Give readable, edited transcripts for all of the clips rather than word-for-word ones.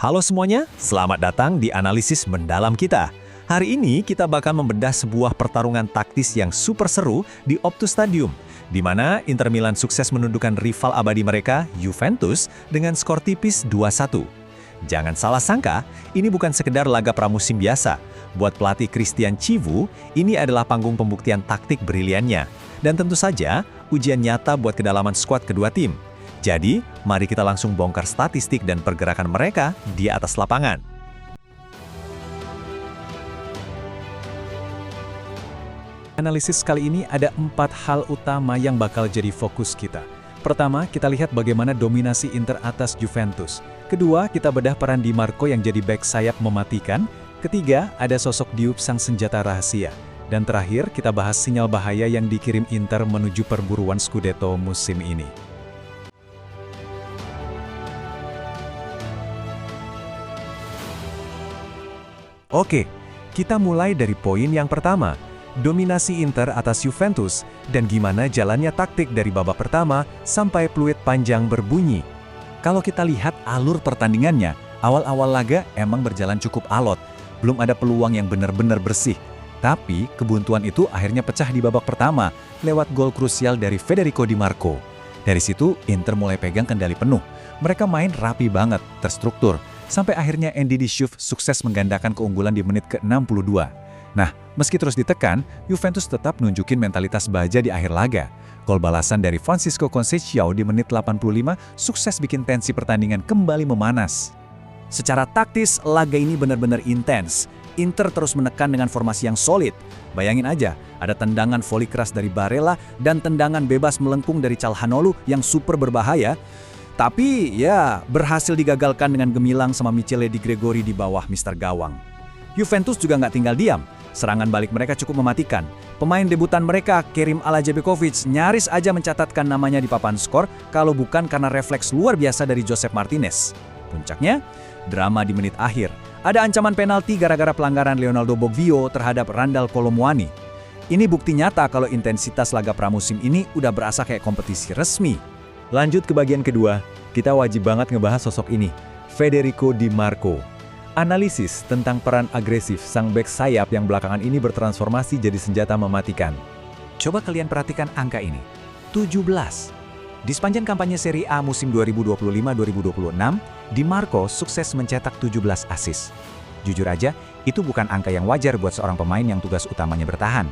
Halo semuanya, selamat datang di Analisis Mendalam kita. Hari ini kita bakal membedah sebuah pertarungan taktis yang super seru di Optus Stadium, di mana Inter Milan sukses menundukkan rival abadi mereka, Juventus, dengan skor tipis 2-1. Jangan salah sangka, ini bukan sekedar laga pramusim biasa. Buat pelatih Christian Chivu, ini adalah panggung pembuktian taktik briliannya. Dan tentu saja, ujian nyata buat kedalaman skuad kedua tim. Jadi, mari kita langsung bongkar statistik dan pergerakan mereka di atas lapangan. Analisis kali ini ada 4 hal utama yang bakal jadi fokus kita. Pertama, kita lihat bagaimana dominasi Inter atas Juventus. Kedua, kita bedah peran Di Marco yang jadi bek sayap mematikan. Ketiga, ada sosok Diop sang senjata rahasia. Dan terakhir, kita bahas sinyal bahaya yang dikirim Inter menuju perburuan Scudetto musim ini. Oke, kita mulai dari poin yang pertama. Dominasi Inter atas Juventus, dan gimana jalannya taktik dari babak pertama sampai peluit panjang berbunyi. Kalau kita lihat alur pertandingannya, awal-awal laga emang berjalan cukup alot. Belum ada peluang yang benar-benar bersih. Tapi kebuntuan itu akhirnya pecah di babak pertama lewat gol krusial dari Federico Di Marco. Dari situ Inter mulai pegang kendali penuh. Mereka main rapi banget, terstruktur. Sampai akhirnya Andy Diouf sukses menggandakan keunggulan di menit ke-62. Nah, meski terus ditekan, Juventus tetap nunjukin mentalitas baja di akhir laga. Gol balasan dari Francisco Conceição di menit 85 sukses bikin tensi pertandingan kembali memanas. Secara taktis, laga ini benar-benar intens. Inter terus menekan dengan formasi yang solid. Bayangin aja, ada tendangan voli keras dari Barella dan tendangan bebas melengkung dari Calhanoglu yang super berbahaya. Tapi ya, berhasil digagalkan dengan gemilang sama Michele Di Gregori di bawah Mister Gawang. Juventus juga nggak tinggal diam. Serangan balik mereka cukup mematikan. Pemain debutan mereka, Kerim Alajebekovic, nyaris aja mencatatkan namanya di papan skor kalau bukan karena refleks luar biasa dari Josep Martinez. Puncaknya, drama di menit akhir. Ada ancaman penalti gara-gara pelanggaran Leonardo Boggio terhadap Randal Kolo Muani. Ini bukti nyata kalau intensitas laga pramusim ini udah berasa kayak kompetisi resmi. Lanjut ke bagian kedua, kita wajib banget ngebahas sosok ini, Federico Di Marco. Analisis tentang peran agresif sang bek sayap yang belakangan ini bertransformasi jadi senjata mematikan. Coba kalian perhatikan angka ini, 17. Di sepanjang kampanye Serie A musim 2025-2026, Di Marco sukses mencetak 17 assist. Jujur aja, itu bukan angka yang wajar buat seorang pemain yang tugas utamanya bertahan.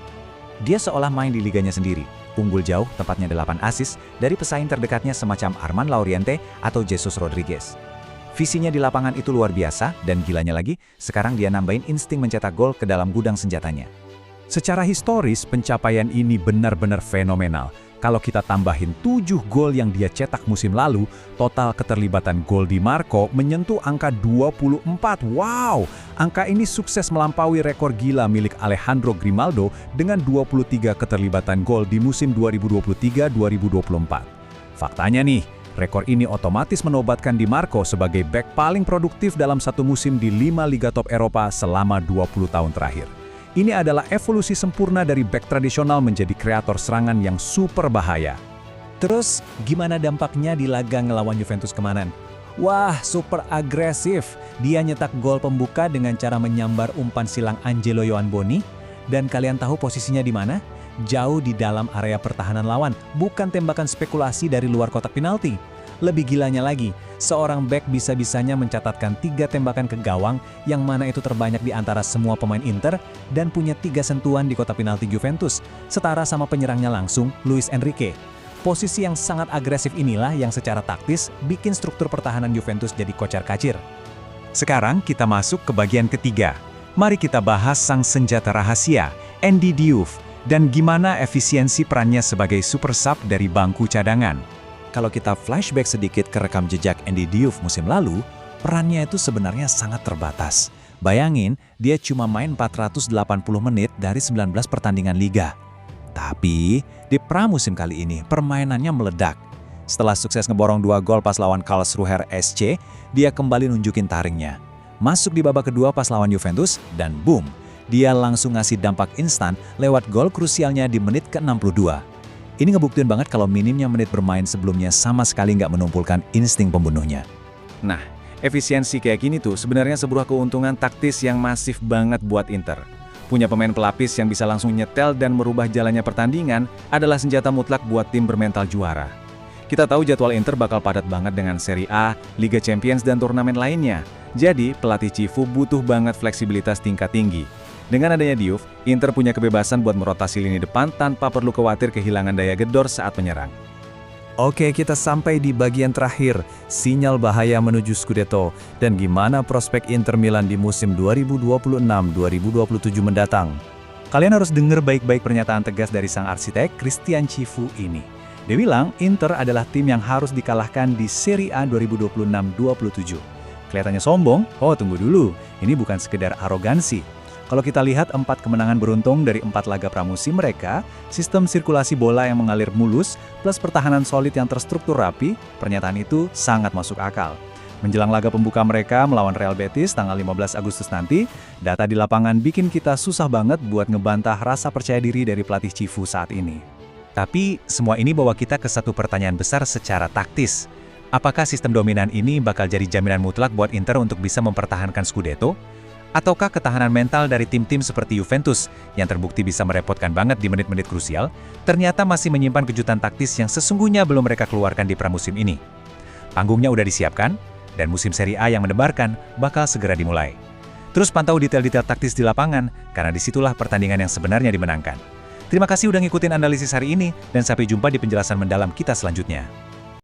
Dia seolah main di liganya sendiri, unggul jauh, tepatnya 8 assist, dari pesaing terdekatnya semacam Armand Lauriente atau Jesus Rodriguez. Visinya di lapangan itu luar biasa, dan gilanya lagi, sekarang dia nambahin insting mencetak gol ke dalam gudang senjatanya. Secara historis, pencapaian ini benar-benar fenomenal. Kalau kita tambahin 7 gol yang dia cetak musim lalu, total keterlibatan gol Di Marco menyentuh angka 24. Wow! Angka ini sukses melampaui rekor gila milik Alejandro Grimaldo dengan 23 keterlibatan gol di musim 2023-2024. Faktanya nih, rekor ini otomatis menobatkan Di Marco sebagai bek paling produktif dalam satu musim di 5 liga top Eropa selama 20 tahun terakhir. Ini adalah evolusi sempurna dari bek tradisional menjadi kreator serangan yang super bahaya. Terus, gimana dampaknya di laga ngelawan Juventus kemarin? Wah, super agresif. Dia nyetak gol pembuka dengan cara menyambar umpan silang Angelo Ioanboni. Dan kalian tahu posisinya di mana? Jauh di dalam area pertahanan lawan, bukan tembakan spekulasi dari luar kotak penalti. Lebih gilanya lagi, seorang bek bisa-bisanya mencatatkan 3 tembakan ke gawang yang mana itu terbanyak di antara semua pemain Inter dan punya 3 sentuhan di kotak penalti Juventus, setara sama penyerangnya langsung, Luis Enrique. Posisi yang sangat agresif inilah yang secara taktis bikin struktur pertahanan Juventus jadi kocar-kacir. Sekarang kita masuk ke bagian ketiga. Mari kita bahas sang senjata rahasia, Andy Diouf, dan gimana efisiensi perannya sebagai super sub dari bangku cadangan. Kalau kita flashback sedikit ke rekam jejak Andy Diouf musim lalu, perannya itu sebenarnya sangat terbatas. Bayangin, dia cuma main 480 menit dari 19 pertandingan liga. Tapi, di pramusim kali ini, permainannya meledak. Setelah sukses ngeborong 2 gol pas lawan Karlsruher SC, dia kembali nunjukin taringnya. Masuk di babak kedua pas lawan Juventus, dan boom, dia langsung ngasih dampak instan lewat gol krusialnya di menit ke-62. Ini ngebuktiin banget kalau minimnya menit bermain sebelumnya sama sekali nggak menumpulkan insting pembunuhnya. Nah, Efisiensi kayak gini tuh sebenarnya sebuah keuntungan taktis yang masif banget buat Inter. Punya pemain pelapis yang bisa langsung nyetel dan merubah jalannya pertandingan adalah senjata mutlak buat tim bermental juara. Kita tahu jadwal Inter bakal padat banget dengan Serie A, Liga Champions, dan turnamen lainnya. Jadi, pelatih Cifu butuh banget fleksibilitas tingkat tinggi. Dengan adanya Diouf, Inter punya kebebasan buat merotasi lini depan tanpa perlu khawatir kehilangan daya gedor saat menyerang. Oke, kita sampai di bagian terakhir, sinyal bahaya menuju Scudetto, dan gimana prospek Inter Milan di musim 2026-2027 mendatang. Kalian harus dengar baik-baik pernyataan tegas dari sang arsitek, Christian Cifu ini. Dia bilang, Inter adalah tim yang harus dikalahkan di Serie A 2026-27. Kelihatannya sombong? Oh, tunggu dulu. Ini bukan sekedar arogansi. Kalau kita lihat 4 kemenangan beruntung dari 4 laga pramusim mereka, sistem sirkulasi bola yang mengalir mulus, plus pertahanan solid yang terstruktur rapi, pernyataan itu sangat masuk akal. Menjelang laga pembuka mereka melawan Real Betis tanggal 15 Agustus nanti, data di lapangan bikin kita susah banget buat ngebantah rasa percaya diri dari pelatih Cifu saat ini. Tapi, semua ini bawa kita ke satu pertanyaan besar secara taktis. Apakah sistem dominan ini bakal jadi jaminan mutlak buat Inter untuk bisa mempertahankan Scudetto? Ataukah ketahanan mental dari tim-tim seperti Juventus, yang terbukti bisa merepotkan banget di menit-menit krusial, ternyata masih menyimpan kejutan taktis yang sesungguhnya belum mereka keluarkan di pramusim ini? Panggungnya udah disiapkan, dan musim Serie A yang mendebarkan bakal segera dimulai. Terus pantau detail-detail taktis di lapangan, karena disitulah pertandingan yang sebenarnya dimenangkan. Terima kasih udah ngikutin analisis hari ini, dan sampai jumpa di penjelasan mendalam kita selanjutnya.